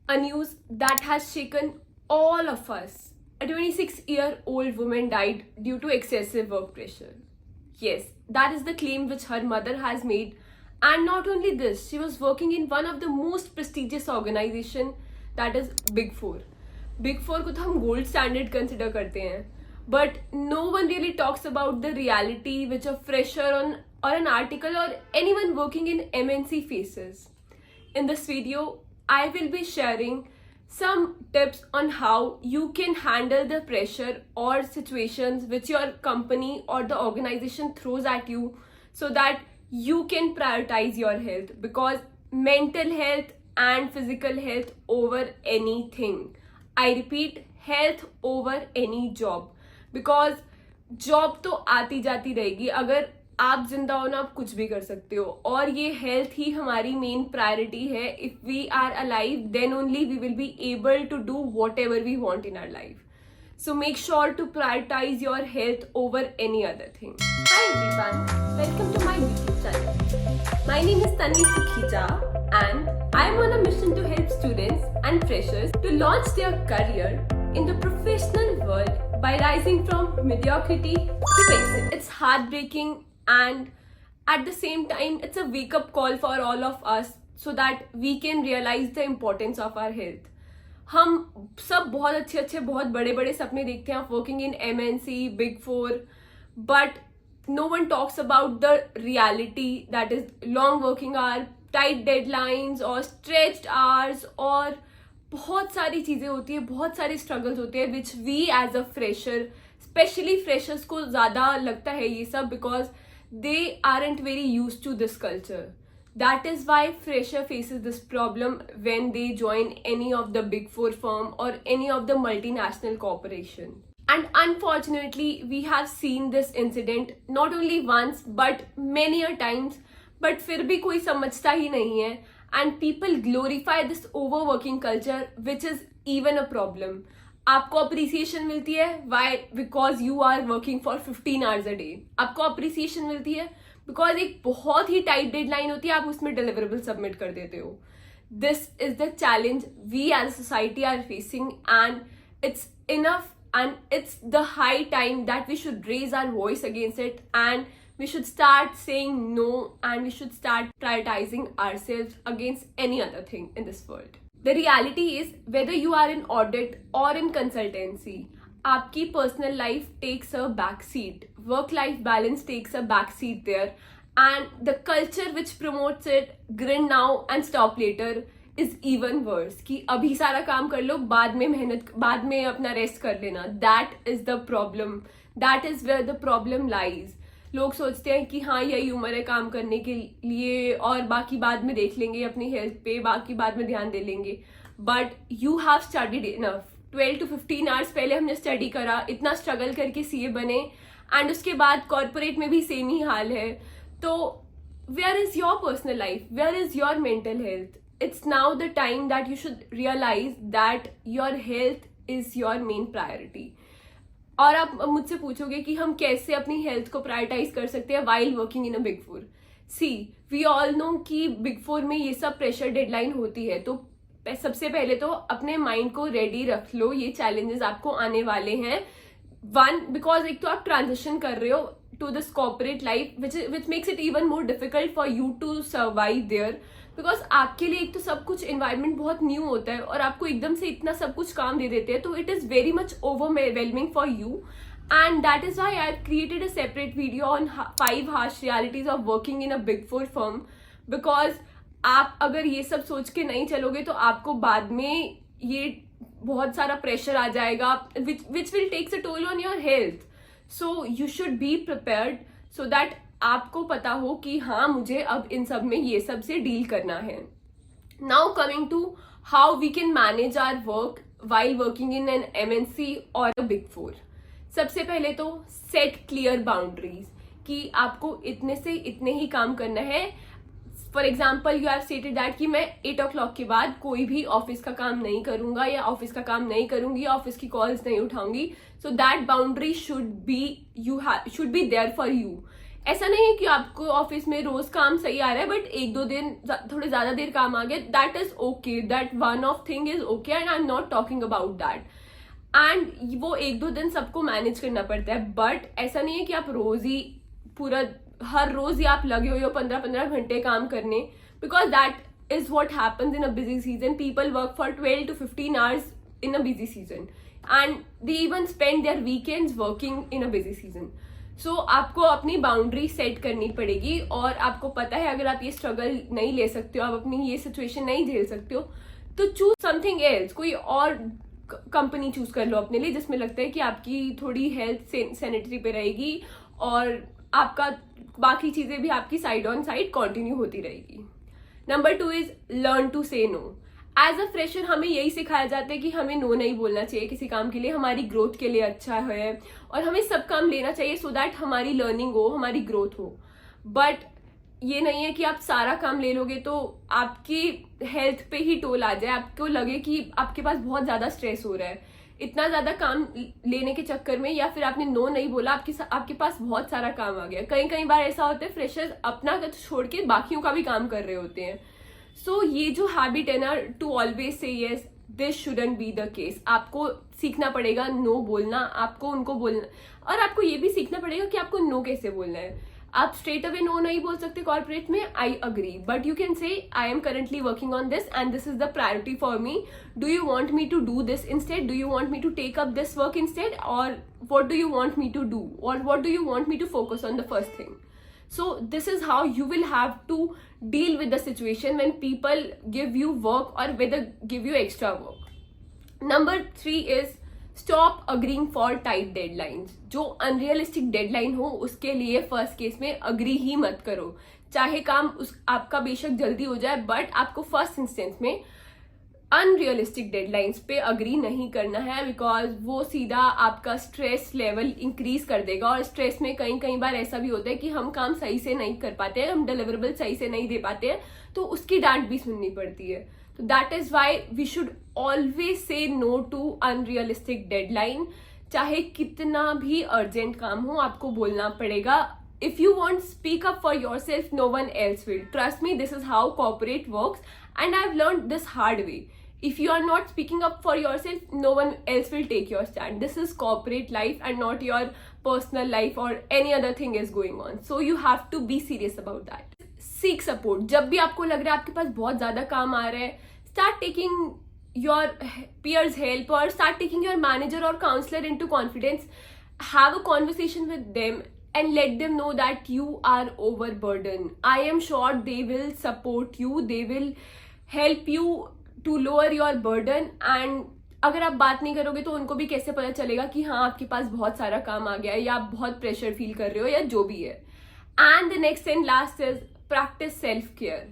A news that has shaken all of us. A 26-year-old woman died due to excessive work pressure. Yes, that is the claim which her mother has made. And not only this, she was working in one of the most prestigious organization, that is Big Four. Big Four को तो हम gold standard consider करते हैं. But no one really talks about the reality which a fresher on or an article or anyone working in MNC faces. In this video, I will be sharing some tips on how you can handle the pressure or situations which your company or the organization throws at you so that you can prioritize your health, because mental health and physical health over anything. I repeat, health over any job, because job तो आती जाती रहेगी. अगर आप जिंदा हो ना, आप कुछ भी कर सकते हो, और ये हेल्थ ही हमारी मेन प्रायोरिटी है. If we are alive, then only we will be able to do whatever we want in our life. So make sure to prioritize your health over any other thing. Hi everyone, welcome to my YouTube channel. My name is Tanvi Sukhija and I am on a mission to help students and freshers to launch their career in the professional world by rising from mediocrity to excellence. It's heartbreaking and at the same time it's a wake up call for all of us so that we can realize the importance of our health. हम सब बहुत अच्छे बहुत बड़े बड़े सपने देखते हैं, working in MNC, big four, but no one talks about the reality that is long working hour, tight deadlines और स्ट्रेच्ड आवर्स, और बहुत सारी चीज़ें होती है, बहुत सारे स्ट्रगल्स होते हैं which we as a fresher, specially freshers को ज़्यादा लगता है ये सब, because they aren't very use to this culture. That is why fresher faces this problem when they join any of the big four firm or any of the multinational corporation. And unfortunately, we have seen this incident not only once but many a times. But फिर भी कोई समझता ही नहीं है. And people glorify this overworking culture, which is even a problem. आपको appreciation मिलती है, why? Because you are working for 15 hours a day. आपको अप्रिसिएशन मिलती है बिकॉज एक बहुत ही टाइट डेडलाइन होती है, आप उसमें डिलीवरेबल सबमिट कर देते हो. This is the challenge we as society are facing and it's enough and it's the high time that we should raise our voice against it and we should start saying no and we should start prioritizing ourselves against any other thing in this world. The reality is, whether you are in audit or in consultancy, आपकी personal life takes a back seat, work life balance takes a back seat there, and the culture which promotes it, grin now and stop later, is even worse. कि अभी सारा काम कर लो, बाद में मेहनत, बाद में अपना रेस्ट कर लेना. That is the problem, that is where the problem lies. लोग सोचते हैं कि हाँ यही उम्र है काम करने के लिए और बाकी बाद में देख लेंगे, अपनी हेल्थ पे बाकी बाद में ध्यान दे लेंगे. But you have studied enough. 12 to 15 hours पहले हमने स्टडी करा, इतना स्ट्रगल करके CA बने, एंड उसके बाद कॉर्पोरेट में भी सेम ही हाल है. तो where is your personal life, where is your mental health? It's now the time that you should realise that your health is your main priority. और आप मुझसे पूछोगे कि हम कैसे अपनी हेल्थ को प्रायोरिटाइज कर सकते हैं while working in a big four. See, we all know कि बिग फोर में ये सब प्रेशर डेडलाइन होती है. तो सबसे पहले तो अपने माइंड को रेडी रख लो, ये चैलेंजेस आपको आने वाले हैं. वन, बिकॉज एक तो आप ट्रांजिशन कर रहे हो to this corporate life which makes it even more difficult for you to survive there, because आपके लिए एक तो सब कुछ इन्वायरमेंट बहुत न्यू होता है और आपको एकदम से इतना सब कुछ काम दे देते हैं, तो it is very much overwhelming for you. And that is why I have created a separate video on 5 harsh realities of working in a big four firm, because आप अगर ये सब सोच के नहीं चलोगे तो आपको बाद में ये बहुत सारा प्रेशर आ जाएगा which will takes a toll on your health. So you should be prepared so that आपको पता हो कि हाँ मुझे अब इन सब में ये सब से डील करना है. Now coming to how we can manage our work while working in an MNC और अ बिग फोर. सबसे पहले तो सेट क्लियर बाउंड्रीज कि आपको इतने से इतने ही काम करना है. For example, you have stated that कि मैं 8 o'clock के बाद कोई भी ऑफिस का काम नहीं करूंगा या ऑफिस का काम नहीं करूंगी या ऑफिस की कॉल्स नहीं उठाऊंगी. So that boundary should be there for you. ऐसा नहीं है कि आपको ऑफिस में रोज काम सही आ रहा है बट एक दो दिन थोड़े ज्यादा देर काम आ गया, that is okay, that one of thing is okay and I am not talking about that. And वो एक दो दिन सबको मैनेज करना पड़ता है, बट ऐसा नहीं है कि आप रोज ही पूरा हर रोज ही आप लगे हुए हो 15-15 घंटे काम करने, because that is what happens in a busy season. People work for 12 to 15 hours in a busy season and they even spend their weekends working in a busy season. So आपको अपनी बाउंड्री सेट करनी पड़ेगी और आपको पता है अगर आप ये स्ट्रगल नहीं ले सकते हो, आप अपनी ये सिचुएशन नहीं झेल सकते हो, तो चूज समथिंग एल्स. कोई और कंपनी चूज कर लो अपने लिए जिसमें लगता है कि आपकी थोड़ी हेल्थ सैनिटरी पे रहेगी और आपका बाकी चीजें भी आपकी साइड ऑन साइड कंटिन्यू होती रहेगी. नंबर 2 इज लर्न टू से नो. एज अ फ्रेशर हमें यही सिखाया जाता है कि हमें नो नहीं बोलना चाहिए किसी काम के लिए, हमारी ग्रोथ के लिए अच्छा है और हमें सब काम लेना चाहिए सो दैट हमारी लर्निंग हो, हमारी ग्रोथ हो. बट ये नहीं है कि आप सारा काम ले लोगे तो आपकी हेल्थ पे ही टोल आ जाए, आपको लगे कि आपके पास बहुत ज्यादा स्ट्रेस हो रहा है इतना ज्यादा काम लेने के चक्कर में, या फिर आपने नो नहीं बोला, आपके पास बहुत सारा काम आ गया. कई बार ऐसा होता है फ्रेशर्स अपना छोड़ के बाकियों का भी काम कर रहे होते हैं. सो ये जो हैबिट है ना to always say yes, this shouldn't be the case. आपको सीखना पड़ेगा नो बोलना, आपको उनको बोलना, और आपको ये भी सीखना पड़ेगा कि आपको नो कैसे बोलना है. आप स्ट्रेट अवे नो नहीं बोल सकते कॉर्पोरेट में, I agree, but you can say I am currently working on this and this is the priority for me. Do you want me to do this instead? Do you want me to take up this work instead? और what do you want me to do? और what do you want me to focus on the first thing? So this is how you will have to deal with the situation when people give you work or whether give you extra work. Number 3 is stop agreeing for tight deadlines. जो unrealistic deadline हो उसके लिए first case में agree ही मत करो. चाहे काम आपका बेशक जल्दी हो जाए बट आपको फर्स्ट इंस्टेंस में अनरियलिस्टिक डेडलाइंस पे अग्री नहीं करना है, बिकॉज वो सीधा आपका स्ट्रेस लेवल इंक्रीज कर देगा. और स्ट्रेस में कई बार ऐसा भी होता है कि हम काम सही से नहीं कर पाते हैं, हम डिलीवरेबल सही से नहीं दे पाते हैं, तो उसकी डांट भी सुननी पड़ती है. तो that is why we should always say no to unrealistic deadline. चाहे कितना भी अर्जेंट काम हो आपको बोलना पड़ेगा. If you won't speak up for yourself, no one else will. Trust me, this is how corporate works and I've learned this hard way. If you are not speaking up for yourself, no one else will take your stand. This is corporate life and not your personal life or any other thing is going on. So you have to be serious about that. Seek support. जब भी आपको लग रहा है आपके पास बहुत ज्यादा काम आ रहा है, start taking your peers help or start taking your manager or counselor into confidence. Have a conversation with them and let them know that you are overburdened. I am sure they will support you, they will help you to lower your burden. And अगर आप बात नहीं करोगे तो उनको भी कैसे पता चलेगा कि हाँ आपके पास बहुत सारा काम आ गया है या आप बहुत प्रेशर फील कर रहे हो या जो भी है. And the next and last is practice self care.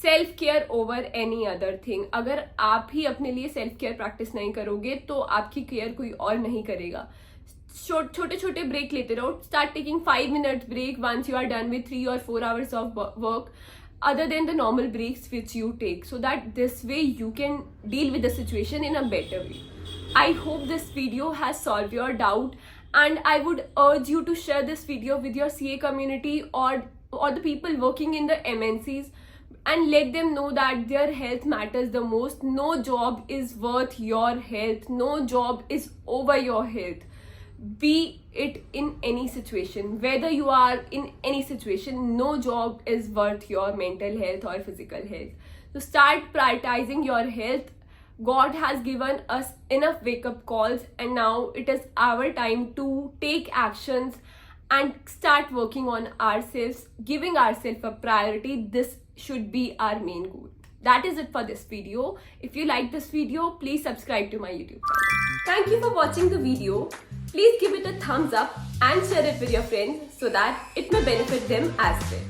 Self care over any other thing. अगर आप ही अपने लिए सेल्फ केयर प्रैक्टिस नहीं करोगे तो आपकी केयर कोई और नहीं करेगा. छोटे छोटे ब्रेक लेते रहो. Start taking 5 minutes break once you are done with 3 or 4 hours of work other than the normal breaks which you take, so that this way you can deal with the situation in a better way. I hope this video has solved your doubt and I would urge you to share this video with your CA community or the people working in the MNCs and let them know that their health matters the most. No job is worth your health. No job is over your health. Be it in any situation, whether you are in any situation, no job is worth your mental health or physical health. So start prioritizing your health. God has given us enough wake up calls and now it is our time to take actions and start working on ourselves, giving ourselves a priority. This should be our main goal. That is it for this video. If you like this video, please subscribe to my YouTube channel. Thank you for watching the video. Please give it a thumbs up and share it with your friends so that it may benefit them as well.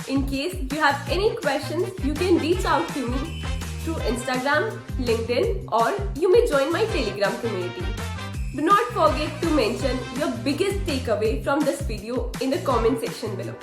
In case you have any questions, you can reach out to me through Instagram, LinkedIn, or you may join my Telegram community. Do not forget to mention your biggest takeaway from this video in the comment section below.